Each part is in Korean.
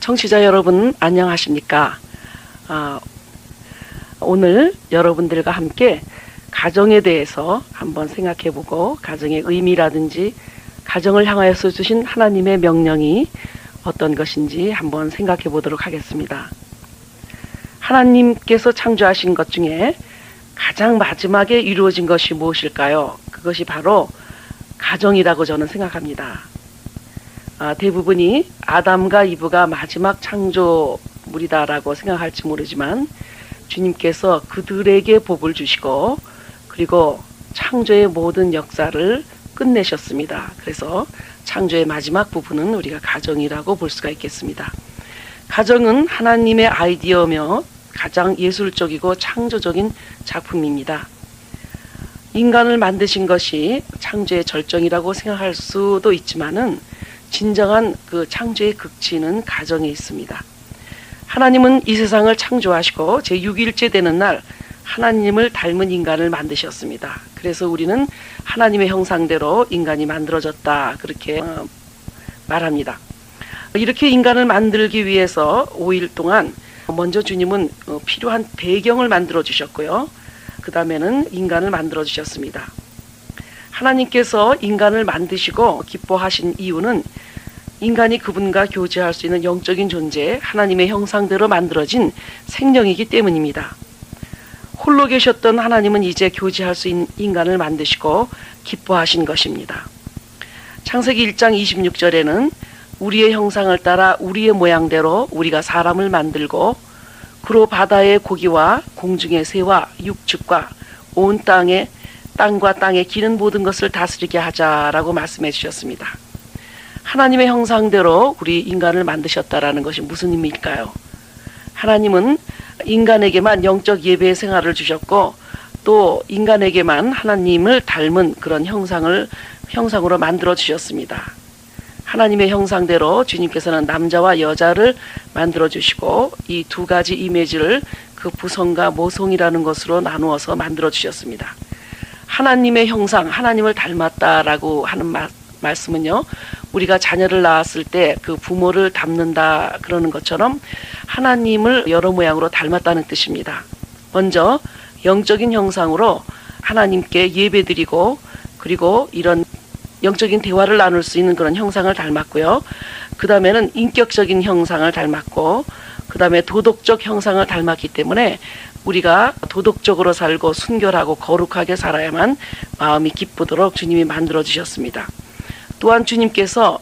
청취자 여러분 안녕하십니까? 오늘 여러분들과 함께 가정에 대해서 한번 생각해보고 가정의 의미라든지 가정을 향하여서 주신 하나님의 명령이 어떤 것인지 한번 생각해 보도록 하겠습니다. 하나님께서 창조하신 것 중에 가장 마지막에 이루어진 것이 무엇일까요? 그것이 바로 가정이라고 저는 생각합니다. 대부분이 아담과 이브가 마지막 창조물이다라고 생각할지 모르지만 주님께서 그들에게 복을 주시고 그리고 창조의 모든 역사를 끝내셨습니다. 그래서 창조의 마지막 부분은 우리가 가정이라고 볼 수가 있겠습니다. 가정은 하나님의 아이디어며 가장 예술적이고 창조적인 작품입니다. 인간을 만드신 것이 창조의 절정이라고 생각할 수도 있지만은 진정한 그 창조의 극치는 가정에 있습니다. 하나님은 이 세상을 창조하시고 제6일째 되는 날 하나님을 닮은 인간을 만드셨습니다. 그래서 우리는 하나님의 형상대로 인간이 만들어졌다 그렇게 말합니다. 이렇게 인간을 만들기 위해서 5일 동안 먼저 주님은 필요한 배경을 만들어 주셨고요. 그 다음에는 인간을 만들어 주셨습니다. 하나님께서 인간을 만드시고 기뻐하신 이유는 인간이 그분과 교제할 수 있는 영적인 존재, 하나님의 형상대로 만들어진 생명이기 때문입니다. 홀로 계셨던 하나님은 이제 교제할 수 있는 인간을 만드시고 기뻐하신 것입니다. 창세기 1장 26절에는 우리의 형상을 따라 우리의 모양대로 우리가 사람을 만들고 그로 바다의 고기와 공중의 새와 육축과 온 땅과 땅에 기는 모든 것을 다스리게 하자라고 말씀해 주셨습니다. 하나님의 형상대로 우리 인간을 만드셨다라는 것이 무슨 의미일까요? 하나님은 인간에게만 영적 예배의 생활을 주셨고 또 인간에게만 하나님을 닮은 그런 형상으로 만들어 주셨습니다. 하나님의 형상대로 주님께서는 남자와 여자를 만들어 주시고 이 두 가지 이미지를 그 부성과 모성이라는 것으로 나누어서 만들어 주셨습니다. 하나님의 형상, 하나님을 닮았다라고 하는 말씀은요, 우리가 자녀를 낳았을 때 그 부모를 닮는다 그러는 것처럼 하나님을 여러 모양으로 닮았다는 뜻입니다. 먼저 영적인 형상으로 하나님께 예배드리고 그리고 이런 영적인 대화를 나눌 수 있는 그런 형상을 닮았고요. 그 다음에는 인격적인 형상을 닮았고 그 다음에 도덕적 형상을 닮았기 때문에 우리가 도덕적으로 살고 순결하고 거룩하게 살아야만 마음이 기쁘도록 주님이 만들어 주셨습니다. 또한 주님께서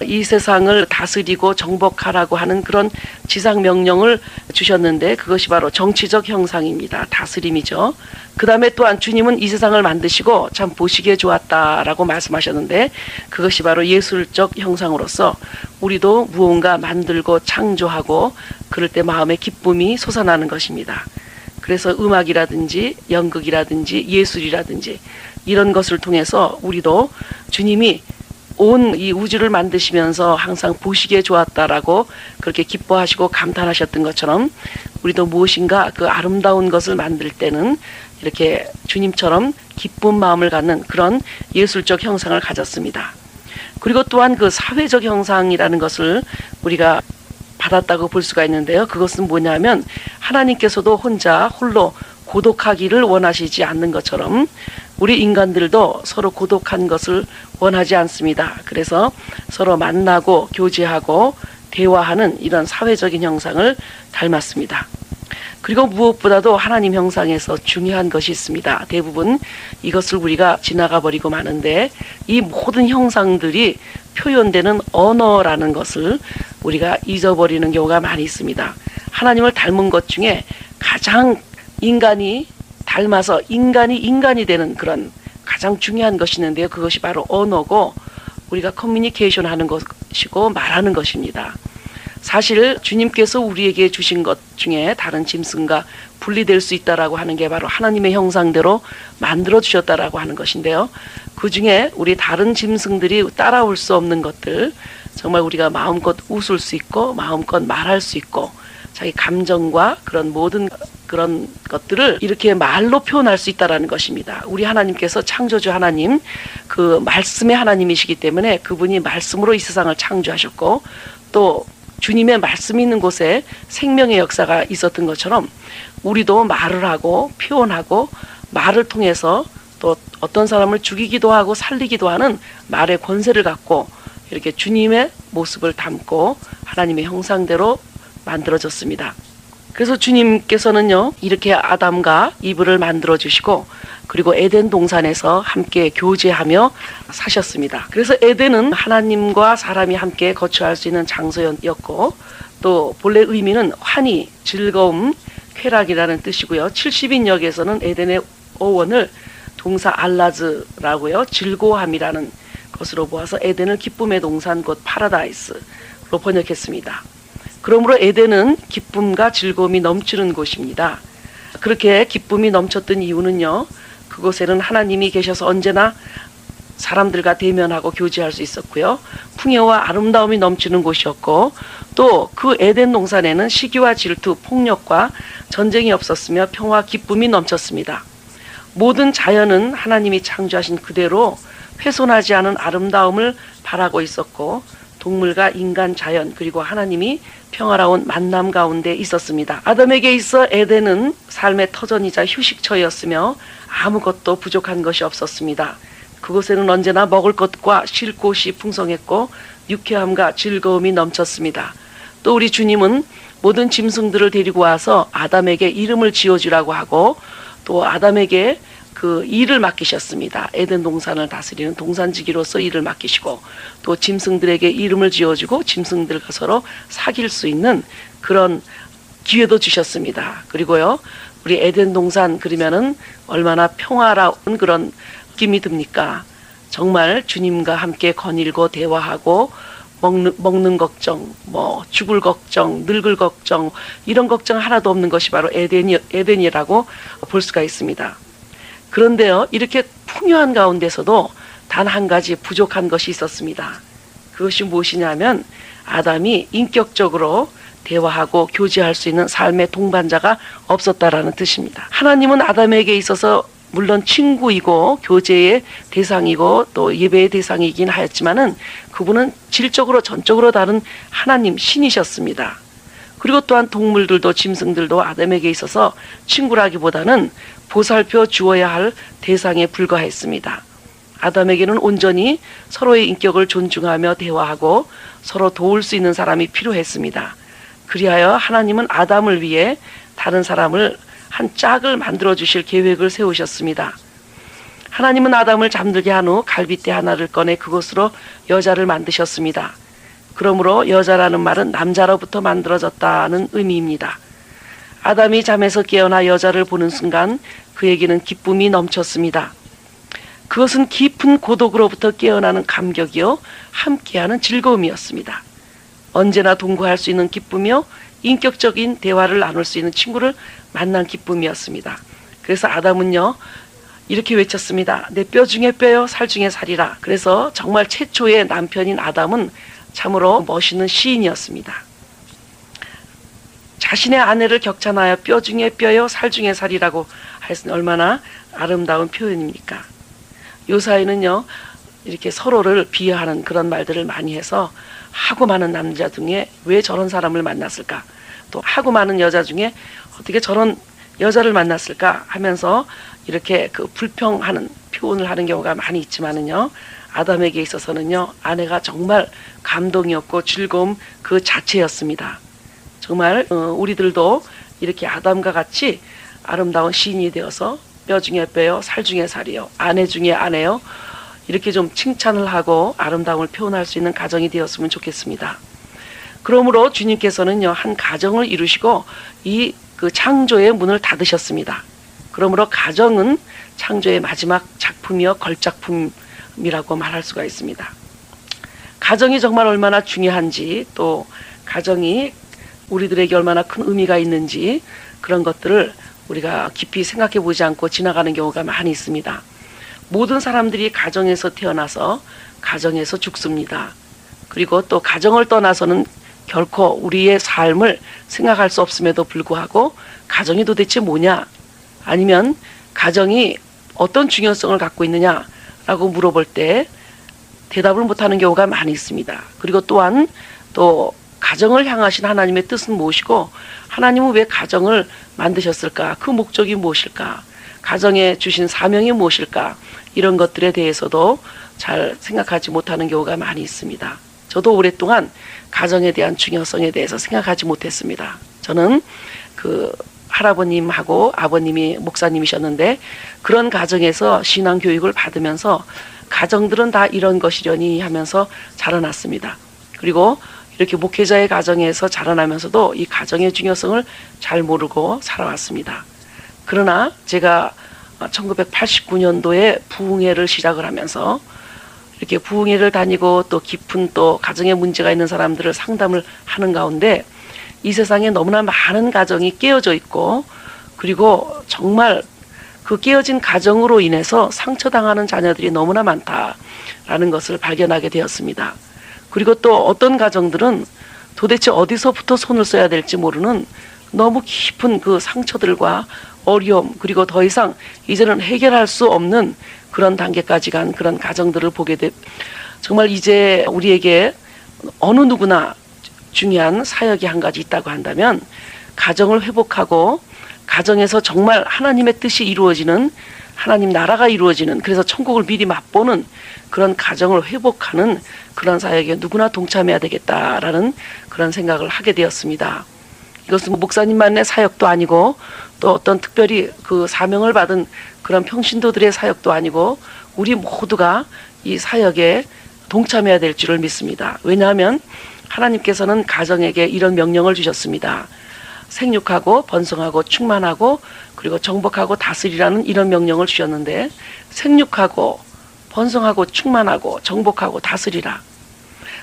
이 세상을 다스리고 정복하라고 하는 그런 지상 명령을 주셨는데 그것이 바로 정치적 형상입니다. 다스림이죠. 그 다음에 또한 주님은 이 세상을 만드시고 참 보시기에 좋았다라고 말씀하셨는데 그것이 바로 예술적 형상으로서 우리도 무언가 만들고 창조하고 그럴 때 마음의 기쁨이 솟아나는 것입니다. 그래서 음악이라든지 연극이라든지 예술이라든지 이런 것을 통해서 우리도 주님이 온 이 우주를 만드시면서 항상 보시기에 좋았다라고 그렇게 기뻐하시고 감탄하셨던 것처럼 우리도 무엇인가 그 아름다운 것을 만들 때는 이렇게 주님처럼 기쁜 마음을 갖는 그런 예술적 형상을 가졌습니다. 그리고 또한 그 사회적 형상이라는 것을 우리가 받았다고 볼 수가 있는데요. 그것은 뭐냐면 하나님께서도 홀로 고독하기를 원하시지 않는 것처럼 우리 인간들도 서로 고독한 것을 원하지 않습니다. 그래서 서로 만나고 교제하고 대화하는 이런 사회적인 형상을 닮았습니다. 그리고 무엇보다도 하나님 형상에서 중요한 것이 있습니다. 대부분 이것을 우리가 지나가 버리고 마는데 이 모든 형상들이 표현되는 언어라는 것을 우리가 잊어버리는 경우가 많이 있습니다. 하나님을 닮은 것 중에 가장 인간이 닮아서 인간이 되는 그런 가장 중요한 것이 있는데요. 그것이 바로 언어고 우리가 커뮤니케이션 하는 것이고 말하는 것입니다. 사실 주님께서 우리에게 주신 것 중에 다른 짐승과 분리될 수 있다라고 하는 게 바로 하나님의 형상대로 만들어 주셨다라고 하는 것인데요. 그 중에 우리 다른 짐승들이 따라올 수 없는 것들, 정말 우리가 마음껏 웃을 수 있고 마음껏 말할 수 있고 자기 감정과 그런 모든 그런 것들을 이렇게 말로 표현할 수 있다라는 것입니다. 우리 하나님께서 창조주 하나님, 그 말씀의 하나님이시기 때문에 그분이 말씀으로 이 세상을 창조하셨고 또 주님의 말씀이 있는 곳에 생명의 역사가 있었던 것처럼 우리도 말을 하고 표현하고 말을 통해서 또 어떤 사람을 죽이기도 하고 살리기도 하는 말의 권세를 갖고 이렇게 주님의 모습을 담고 하나님의 형상대로 만들어졌습니다. 그래서 주님께서는요, 이렇게 아담과 이브를 만들어 주시고 그리고 에덴 동산에서 함께 교제하며 사셨습니다. 그래서 에덴은 하나님과 사람이 함께 거처할 수 있는 장소였고 또 본래 의미는 환희, 즐거움, 쾌락이라는 뜻이고요. 70인역에서는 에덴의 어원을 동사 알라즈라고요, 즐거움이라는 것으로 보아서 에덴을 기쁨의 동산 곧 파라다이스로 번역했습니다. 그러므로 에덴은 기쁨과 즐거움이 넘치는 곳입니다. 그렇게 기쁨이 넘쳤던 이유는요, 그곳에는 하나님이 계셔서 언제나 사람들과 대면하고 교제할 수 있었고요, 풍요와 아름다움이 넘치는 곳이었고 또 그 에덴 동산에는 시기와 질투, 폭력과 전쟁이 없었으며 평화, 기쁨이 넘쳤습니다. 모든 자연은 하나님이 창조하신 그대로 훼손하지 않은 아름다움을 바라고 있었고 동물과 인간, 자연 그리고 하나님이 평화로운 만남 가운데 있었습니다. 아담에게 있어 에덴은 삶의 터전이자 휴식처였으며 아무것도 부족한 것이 없었습니다. 그곳에는 언제나 먹을 것과 쉴 곳이 풍성했고 유쾌함과 즐거움이 넘쳤습니다. 또 우리 주님은 모든 짐승들을 데리고 와서 아담에게 이름을 지어주라고 하고 또 아담에게 그 일을 맡기셨습니다. 에덴 동산을 다스리는 동산지기로서 일을 맡기시고 또 짐승들에게 이름을 지어주고 짐승들과 서로 사귈 수 있는 그런 기회도 주셨습니다. 그리고요, 우리 에덴 동산 그러면은 얼마나 평화로운 그런 느낌이 듭니까? 정말 주님과 함께 거닐고 대화하고 먹는 걱정, 죽을 걱정, 늙을 걱정, 이런 걱정 하나도 없는 것이 바로 에덴이라고 볼 수가 있습니다. 그런데요, 이렇게 풍요한 가운데서도 단 한 가지 부족한 것이 있었습니다. 그것이 무엇이냐면 아담이 인격적으로 대화하고 교제할 수 있는 삶의 동반자가 없었다라는 뜻입니다. 하나님은 아담에게 있어서 물론 친구이고 교제의 대상이고 또 예배의 대상이긴 하였지만은 그분은 질적으로 전적으로 다른 하나님, 신이셨습니다. 그리고 또한 동물들도 짐승들도 아담에게 있어서 친구라기보다는 보살펴 주어야 할 대상에 불과했습니다. 아담에게는 온전히 서로의 인격을 존중하며 대화하고 서로 도울 수 있는 사람이 필요했습니다. 그리하여 하나님은 아담을 위해 다른 사람을 한 짝을 만들어 주실 계획을 세우셨습니다. 하나님은 아담을 잠들게 한 후 갈빗대 하나를 꺼내 그것으로 여자를 만드셨습니다. 그러므로 여자라는 말은 남자로부터 만들어졌다는 의미입니다. 아담이 잠에서 깨어나 여자를 보는 순간 그에게는 기쁨이 넘쳤습니다. 그것은 깊은 고독으로부터 깨어나는 감격이요 함께하는 즐거움이었습니다. 언제나 동거할 수 있는 기쁨이요 인격적인 대화를 나눌 수 있는 친구를 만난 기쁨이었습니다. 그래서 아담은요 이렇게 외쳤습니다. 내 뼈 중에 뼈요 살 중에 살이라. 그래서 정말 최초의 남편인 아담은 참으로 멋있는 시인이었습니다. 자신의 아내를 격찬하여 뼈 중에 뼈요 살 중에 살이라고 하였으니 얼마나 아름다운 표현입니까? 요 사이는요 이렇게 서로를 비하하는 그런 말들을 많이 해서 하고 많은 남자 중에 왜 저런 사람을 만났을까, 또 하고 많은 여자 중에 어떻게 저런 여자를 만났을까 하면서 이렇게 그 불평하는 표현을 하는 경우가 많이 있지만은요, 아담에게 있어서는요 아내가 정말 감동이었고 즐거움 그 자체였습니다. 정말 우리들도 이렇게 아담과 같이 아름다운 시인이 되어서 뼈 중에 뼈요 살 중에 살이요 아내 중에 아내요 이렇게 좀 칭찬을 하고 아름다움을 표현할 수 있는 가정이 되었으면 좋겠습니다. 그러므로 주님께서는요 한 가정을 이루시고 이 그 창조의 문을 닫으셨습니다. 그러므로 가정은 창조의 마지막 작품이요 걸작품이라고 말할 수가 있습니다. 가정이 정말 얼마나 중요한지, 또 가정이 우리들에게 얼마나 큰 의미가 있는지 그런 것들을 우리가 깊이 생각해 보지 않고 지나가는 경우가 많이 있습니다. 모든 사람들이 가정에서 태어나서 가정에서 죽습니다. 그리고 또 가정을 떠나서는 결코 우리의 삶을 생각할 수 없음에도 불구하고 가정이 도대체 뭐냐, 아니면 가정이 어떤 중요성을 갖고 있느냐라고 물어볼 때 대답을 못하는 경우가 많이 있습니다. 그리고 또한 또 가정을 향하신 하나님의 뜻은 무엇이고 하나님은 왜 가정을 만드셨을까? 그 목적이 무엇일까? 가정에 주신 사명이 무엇일까? 이런 것들에 대해서도 잘 생각하지 못하는 경우가 많이 있습니다. 저도 오랫동안 가정에 대한 중요성에 대해서 생각하지 못했습니다. 저는 그 할아버님하고 아버님이 목사님이셨는데 그런 가정에서 신앙교육을 받으면서 가정들은 다 이런 것이려니 하면서 자라났습니다. 그리고 이렇게 목회자의 가정에서 자라나면서도 이 가정의 중요성을 잘 모르고 살아왔습니다. 그러나 제가 1989년도에 부흥회를 시작을 하면서 이렇게 부흥회를 다니고 또 깊은 또 가정에 문제가 있는 사람들을 상담을 하는 가운데 이 세상에 너무나 많은 가정이 깨어져 있고 그리고 정말 그 깨어진 가정으로 인해서 상처당하는 자녀들이 너무나 많다라는 것을 발견하게 되었습니다. 그리고 또 어떤 가정들은 도대체 어디서부터 손을 써야 될지 모르는 너무 깊은 그 상처들과 어려움 그리고 더 이상 이제는 해결할 수 없는 그런 단계까지 간 그런 가정들을 보게 돼 정말 이제 우리에게 어느 누구나 중요한 사역이 한 가지 있다고 한다면 가정을 회복하고 가정에서 정말 하나님의 뜻이 이루어지는 하나님 나라가 이루어지는 그래서 천국을 미리 맛보는 그런 가정을 회복하는 그런 사역에 누구나 동참해야 되겠다라는 그런 생각을 하게 되었습니다. 이것은 목사님만의 사역도 아니고 또 어떤 특별히 그 사명을 받은 그런 평신도들의 사역도 아니고 우리 모두가 이 사역에 동참해야 될 줄을 믿습니다. 왜냐하면 하나님께서는 가정에게 이런 명령을 주셨습니다. 생육하고 번성하고 충만하고 그리고 정복하고 다스리라는 이런 명령을 주셨는데 생육하고 번성하고 충만하고 정복하고 다스리라.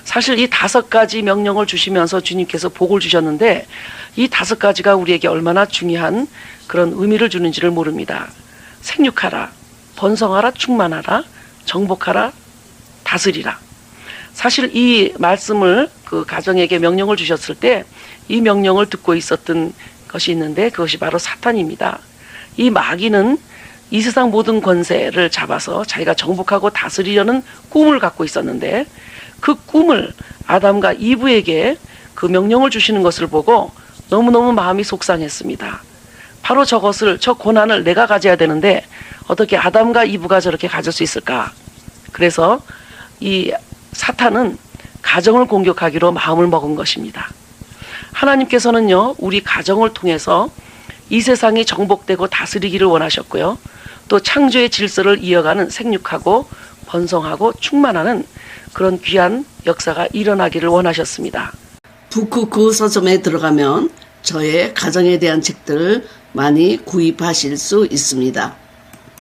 사실 이 5가지 명령을 주시면서 주님께서 복을 주셨는데 이 5가지가 우리에게 얼마나 중요한 그런 의미를 주는지를 모릅니다. 생육하라, 번성하라, 충만하라, 정복하라, 다스리라. 사실 이 말씀을 그 가정에게 명령을 주셨을 때 이 명령을 듣고 있었던 것이 있는데 그것이 바로 사탄입니다. 이 마귀는 이 세상 모든 권세를 잡아서 자기가 정복하고 다스리려는 꿈을 갖고 있었는데 그 꿈을 아담과 이브에게 그 명령을 주시는 것을 보고 너무너무 마음이 속상했습니다. 바로 저것을 저 고난을 내가 가져야 되는데 어떻게 아담과 이브가 저렇게 가질 수 있을까? 그래서 이 사탄은 가정을 공격하기로 마음을 먹은 것입니다. 하나님께서는요 우리 가정을 통해서 이 세상이 정복되고 다스리기를 원하셨고요. 또 창조의 질서를 이어가는 생육하고 번성하고 충만하는 그런 귀한 역사가 일어나기를 원하셨습니다. 북크크 서점에 들어가면 저의 가정에 대한 책들을 많이 구입하실 수 있습니다.